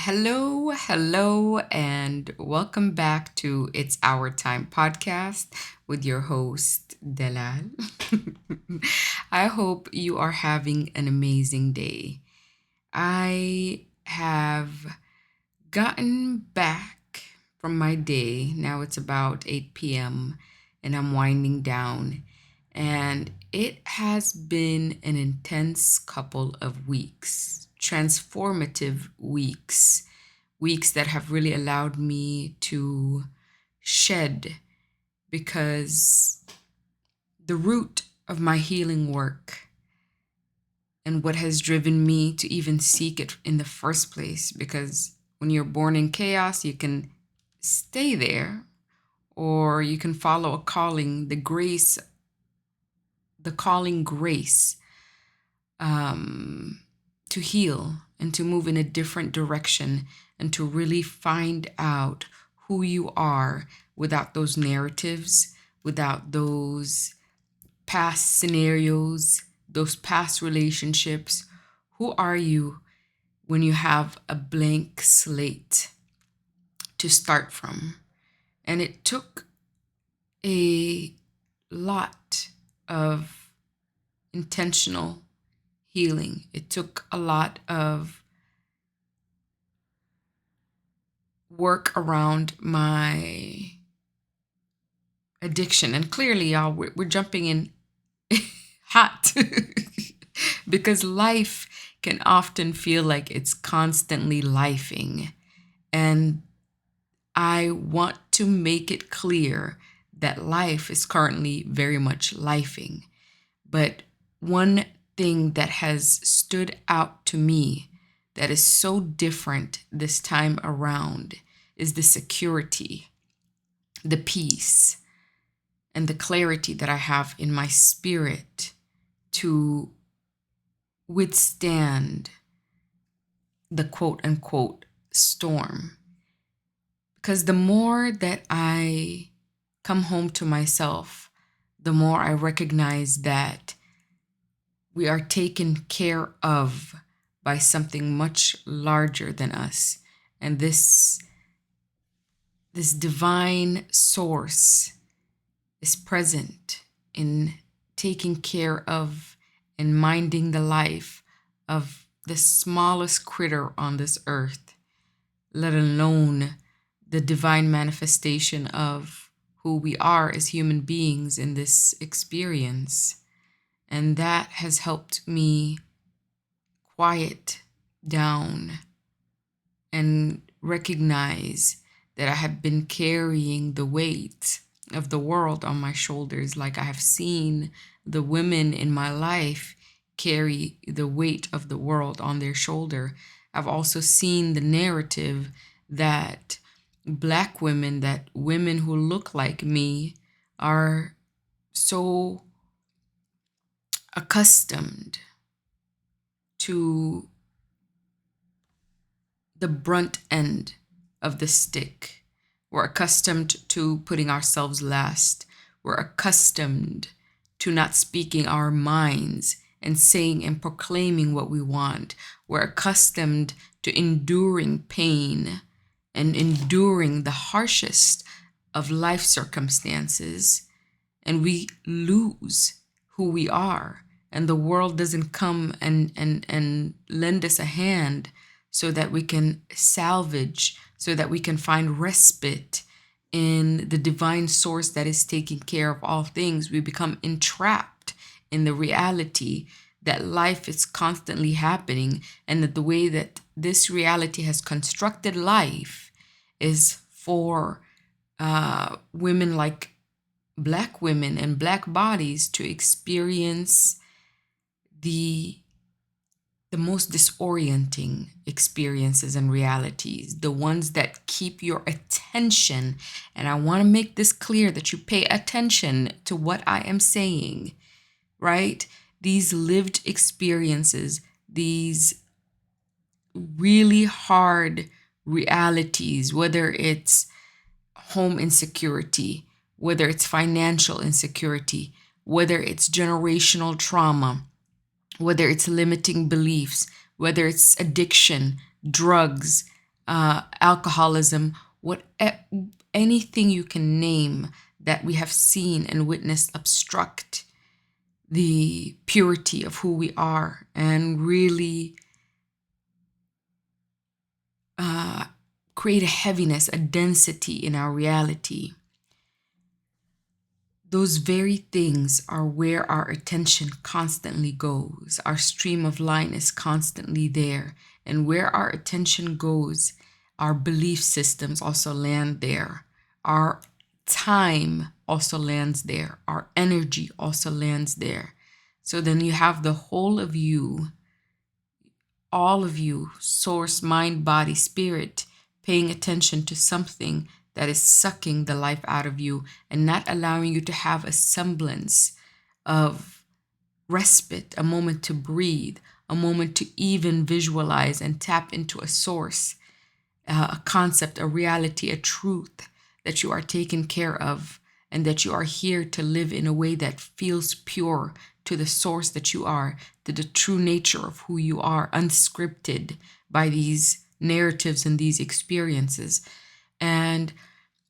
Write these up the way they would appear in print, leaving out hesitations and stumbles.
Hello, and welcome back to It's Our Time podcast with your host, Delal. I hope you are having an amazing day. I have gotten back from my day. Now it's about 8 p.m., and I'm winding down. And it has been an intense couple of weeks, transformative weeks that have really allowed me to shed because the root of my healing work and what has driven me to even seek it in the first place. Because when you're born in chaos, you can stay there or you can follow a calling, the calling grace to heal and to move in a different direction and to really find out who you are without those narratives, without those past scenarios, those past relationships. Who are you when you have a blank slate to start from? And it took a lot of intentional healing. It took a lot of work around my addiction. And clearly, y'all, we're jumping in hot because life can often feel like it's constantly lifing. And I want to make it clear that life is currently very much lifing. But one thing that has stood out to me that is so different this time around is the security, the peace, and the clarity that I have in my spirit to withstand the quote unquote storm. Because the more that I come home to myself, the more I recognize that we are taken care of by something much larger than us. And this divine source is present in taking care of and minding the life of the smallest critter on this earth, let alone the divine manifestation of who we are as human beings in this experience. And that has helped me quiet down and recognize that I have been carrying the weight of the world on my shoulders, like I have seen the women in my life carry the weight of the world on their shoulder. I've also seen the narrative that Black women, that women who look like me, are so accustomed to the brunt end of the stick. We're accustomed to putting ourselves last. We're accustomed to not speaking our minds and saying and proclaiming what we want. We're accustomed to enduring pain and enduring the harshest of life circumstances, and we lose who we are. And the world doesn't come and lend us a hand so that we can salvage, so that we can find respite in the divine source that is taking care of all things. We become entrapped in the reality that life is constantly happening, and that the way that this reality has constructed life is for women like Black women and Black bodies to experience the most disorienting experiences and realities, the ones that keep your attention. And I want to make this clear that you pay attention to what I am saying, right? These lived experiences, these really hard realities, whether it's home insecurity, whether it's financial insecurity, whether it's generational trauma, whether it's limiting beliefs, whether it's addiction, drugs, alcoholism, anything you can name that we have seen and witnessed obstruct the purity of who we are and really create a heaviness, a density in our reality. Those very things are where our attention constantly goes. Our stream of line is constantly there. And where our attention goes, our belief systems also land there. Our time also lands there. Our energy also lands there. So then you have the whole of you, all of you, source, mind, body, spirit, paying attention to something that is sucking the life out of you and not allowing you to have a semblance of respite, a moment to breathe, a moment to even visualize and tap into a source, a concept, a reality, a truth that you are taken care of and that you are here to live in a way that feels pure to the source that you are, to the true nature of who you are, unscripted by these narratives and these experiences. And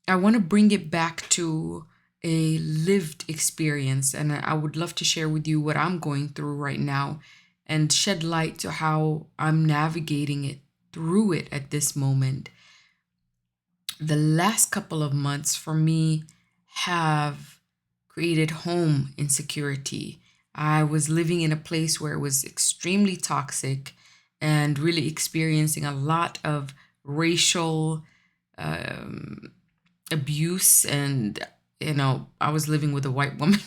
I want to bring it back to a lived experience. And I would love to share with you what I'm going through right now and shed light to how I'm navigating it through it at this moment. The last couple of months for me have created home insecurity. I was living in a place where it was extremely toxic and really experiencing a lot of racial abuse. And, I was living with a white woman,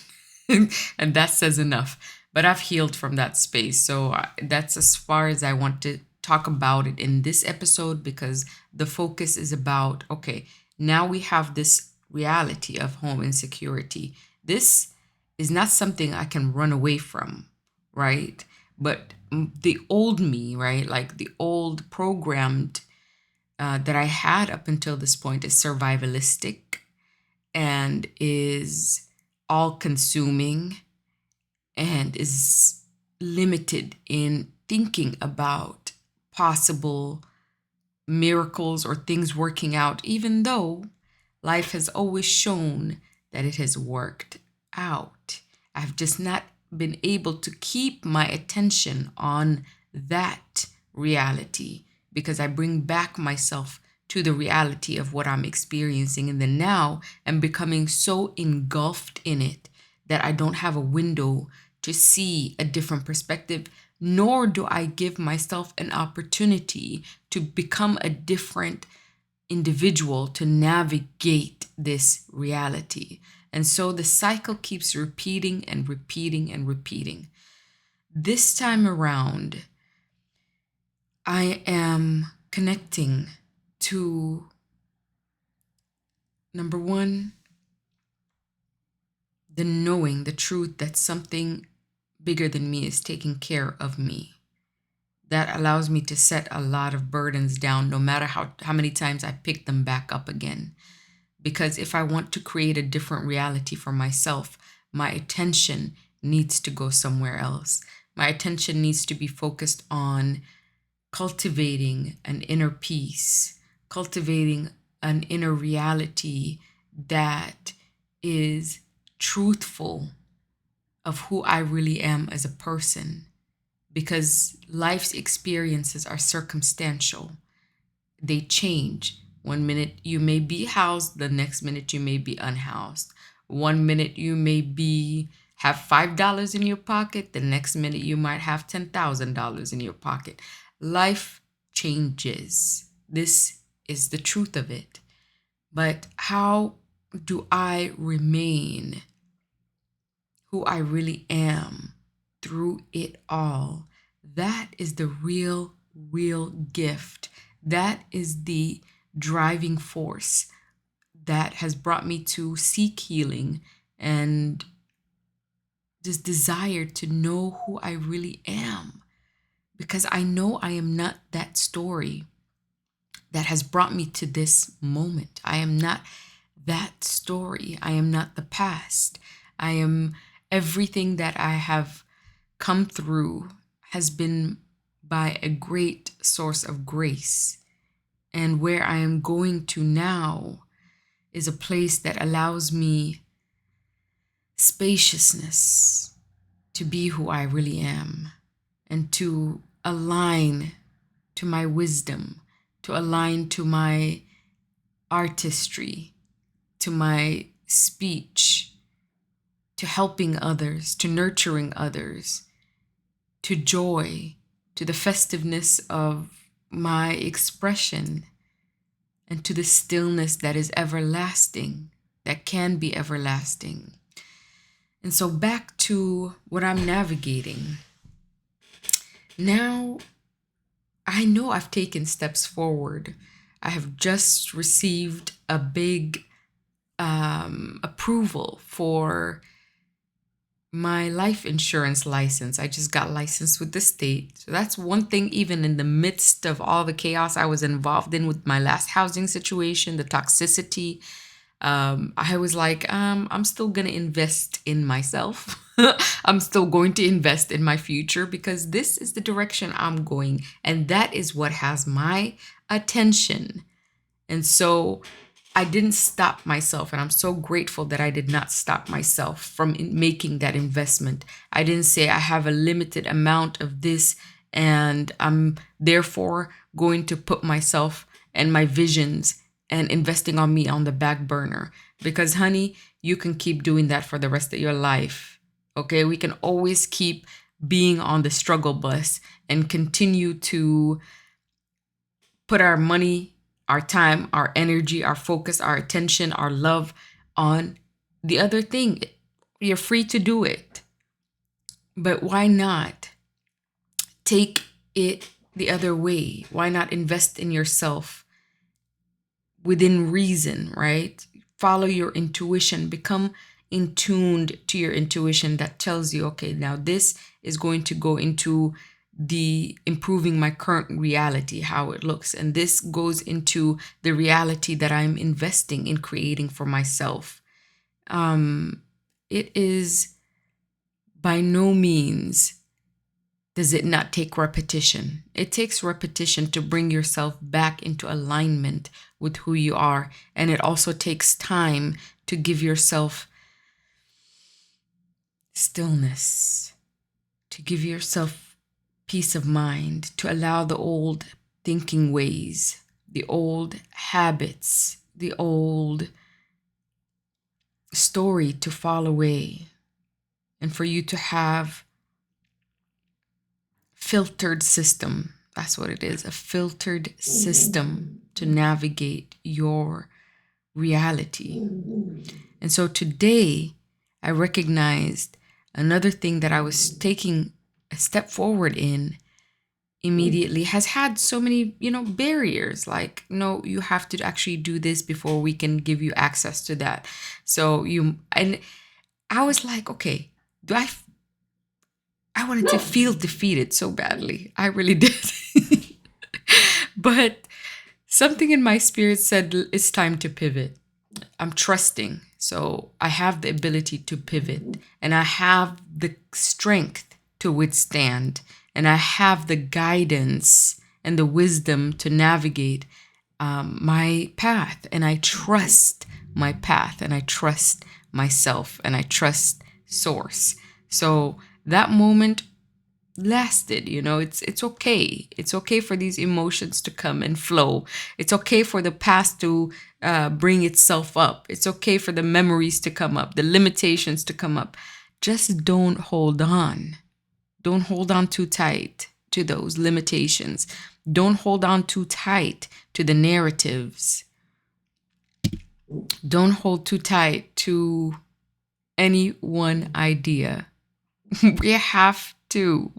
and that says enough. But I've healed from that space. So that's as far as I want to talk about it in this episode, because the focus is about, okay, now we have this reality of home insecurity. This is not something I can run away from, right? But the old me, right? Like the old programmed that I had up until this point is survivalistic and is all consuming and is limited in thinking about possible miracles or things working out, even though life has always shown that it has worked out. I've just not been able to keep my attention on that reality because I bring back myself to the reality of what I'm experiencing in the now and becoming so engulfed in it that I don't have a window to see a different perspective, nor do I give myself an opportunity to become a different individual to navigate this reality. And so the cycle keeps repeating and repeating and repeating. This time around, I am connecting to, number one, the knowing, the truth that something bigger than me is taking care of me. That allows me to set a lot of burdens down, no matter how many times I pick them back up again. Because if I want to create a different reality for myself, my attention needs to go somewhere else. My attention needs to be focused on cultivating an inner peace, cultivating an inner reality that is truthful of who I really am as a person. Because life's experiences are circumstantial. They change. One minute you may be housed, the next minute you may be unhoused. One minute you may have $5 in your pocket, the next minute you might have $10,000 in your pocket. Life changes. This is the truth of it. But how do I remain who I really am through it all? That is the real gift. That is the driving force that has brought me to seek healing and this desire to know who I really am. Because I know I am not that story that has brought me to this moment. I am not that story. I am not the past. I am everything that I have come through has been by a great source of grace And where I am going to now is a place that allows me spaciousness to be who I really am and to align to my wisdom, to align to my artistry, to my speech, to helping others, to nurturing others, to joy, to the festiveness of my expression, and to the stillness that is everlasting, that can be everlasting. And so back to what I'm navigating. Now, I know I've taken steps forward. I have just received a big approval for my life insurance license. I just got licensed with the state. So that's one thing, even in the midst of all the chaos I was involved in with my last housing situation, the toxicity. I was like, I'm still going to invest in myself. I'm still going to invest in my future because this is the direction I'm going. And that is what has my attention. And so I didn't stop myself. And I'm so grateful that I did not stop myself from making that investment. I didn't say I have a limited amount of this and I'm therefore going to put myself and my visions and investing on me on the back burner. Because, honey, you can keep doing that for the rest of your life. Okay, we can always keep being on the struggle bus and continue to put our money, our time, our energy, our focus, our attention, our love on the other thing. You're free to do it. But why not take it the other way? Why not invest in yourself within reason, right? Follow your intuition, become in tuned to your intuition that tells you, okay, now this is going to go into the improving my current reality, how it looks. And this goes into the reality that I'm investing in creating for myself. It is by no means does it not take repetition. It takes repetition to bring yourself back into alignment with who you are. And it also takes time to give yourself stillness, to give yourself peace of mind, to allow the old thinking ways, the old habits, the old story to fall away, and for you to have filtered system. That's what it is, a filtered system to navigate your reality. And so today I recognized another thing that I was taking a step forward in immediately has had so many, barriers. Like, no, you have to actually do this before we can give you access to that. And I was like, okay, I wanted to feel defeated so badly. I really did. But something in my spirit said, it's time to pivot. I'm trusting. So I have the ability to pivot and I have the strength to withstand and I have the guidance and the wisdom to navigate my path. And I trust my path and I trust myself and I trust source. So that moment lasted, it's okay. It's okay for these emotions to come and flow. It's okay for the past to bring itself up. It's okay for the memories to come up, the limitations to come up. Just don't hold on. Don't hold on too tight to those limitations. Don't hold on too tight to the narratives. Don't hold too tight to any one idea. We have to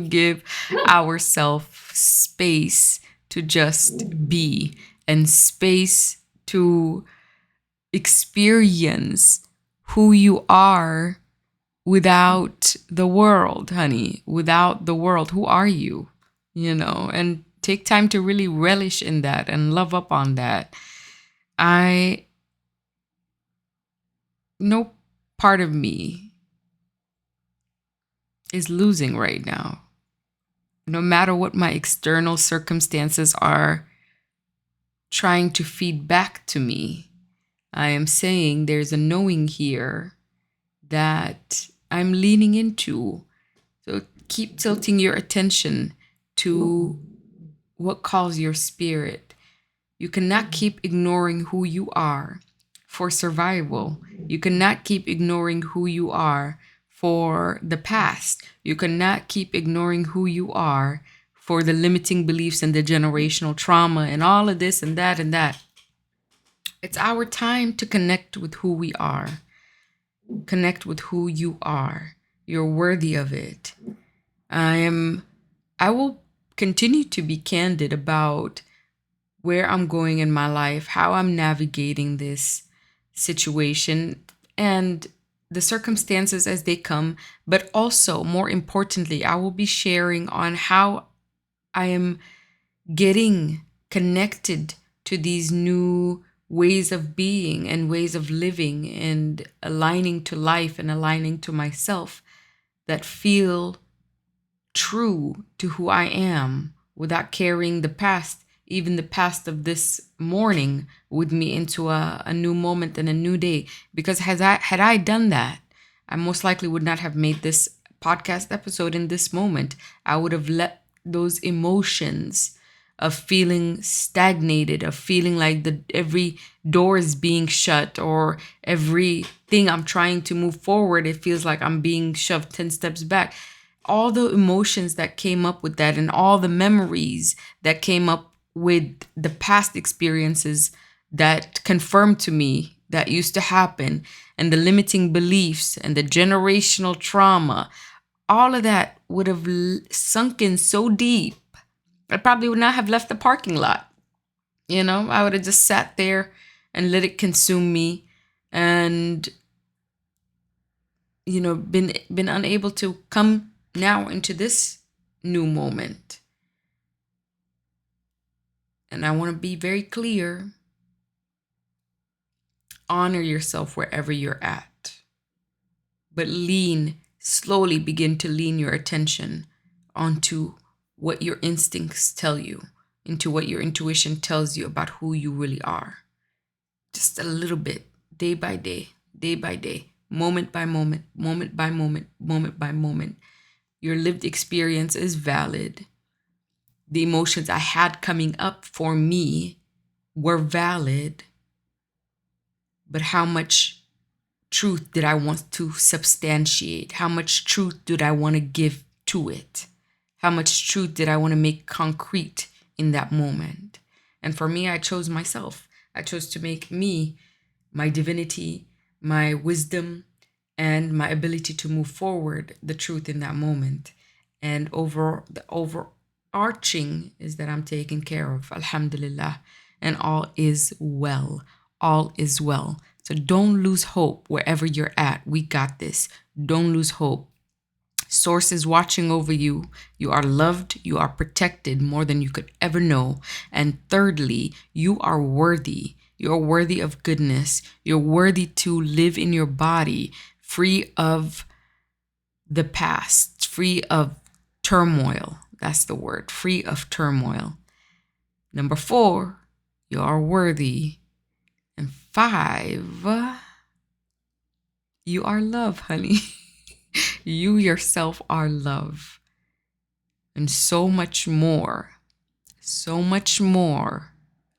give ourselves space to just be and space to experience who you are without the world, honey. Without the world, who are you? And take time to really relish in that and love up on that. No part of me is losing right now. No matter what my external circumstances are, trying to feed back to me. I am saying there's a knowing here that I'm leaning into. So keep tilting your attention to what calls your spirit. You cannot keep ignoring who you are for survival. You cannot keep ignoring who you are for the past. You cannot keep ignoring who you are for the limiting beliefs and the generational trauma and all of this and that and that. It's our time to connect with who we are. Connect with who you are. You're worthy of it. I will continue to be candid about where I'm going in my life, how I'm navigating this situation and the circumstances as they come, but also more importantly, I will be sharing on how I am getting connected to these new ways of being and ways of living and aligning to life and aligning to myself that feel true to who I am without carrying the past, even the past of this morning, with me into a new moment and a new day. Because had I done that, I most likely would not have made this podcast episode in this moment. I would have let those emotions of feeling stagnated, of feeling like every door is being shut, or everything I'm trying to move forward, it feels like I'm being shoved 10 steps back. All the emotions that came up with that and all the memories that came up with the past experiences that confirmed to me that used to happen, and the limiting beliefs and the generational trauma, all of that would have sunk in so deep. I probably would not have left the parking lot. I would have just sat there and let it consume me and, been unable to come now into this new moment. And I want to be very clear. Honor yourself wherever you're at. But slowly begin to lean your attention onto what your instincts tell you, into what your intuition tells you about who you really are. Just a little bit, day by day, moment by moment, moment by moment, moment by moment. Your lived experience is valid. The emotions I had coming up for me were valid. But how much truth did I want to substantiate? How much truth did I want to give to it? How much truth did I want to make concrete in that moment? And for me, I chose myself. I chose to make me, my divinity, my wisdom, and my ability to move forward, the truth in that moment. And the overarching is that I'm taken care of, alhamdulillah, and all is well. All is well. So don't lose hope wherever you're at. We got this. Don't lose hope. Source is watching over you. You are loved. You are protected more than you could ever know. And thirdly, you are worthy. You're worthy of goodness. You're worthy to live in your body free of the past, free of turmoil. That's the word, free of turmoil. Number 4, you are worthy. And 5, you are love, honey. You yourself are love. And so much more, so much more,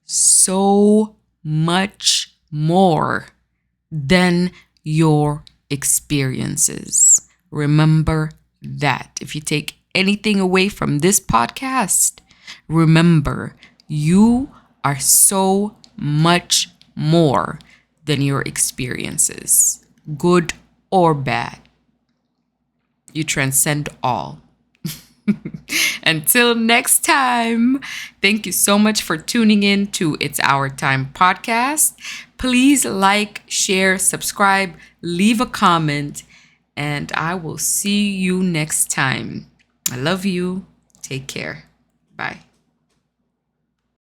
so much more than your experiences. Remember that. If you take anything away from this podcast, remember you are so much more than your experiences, good or bad. You transcend all. Until next time, thank you so much for tuning in to It's Our Time podcast. Please like, share, subscribe, leave a comment, and I will see you next time. I love you. Take care. Bye.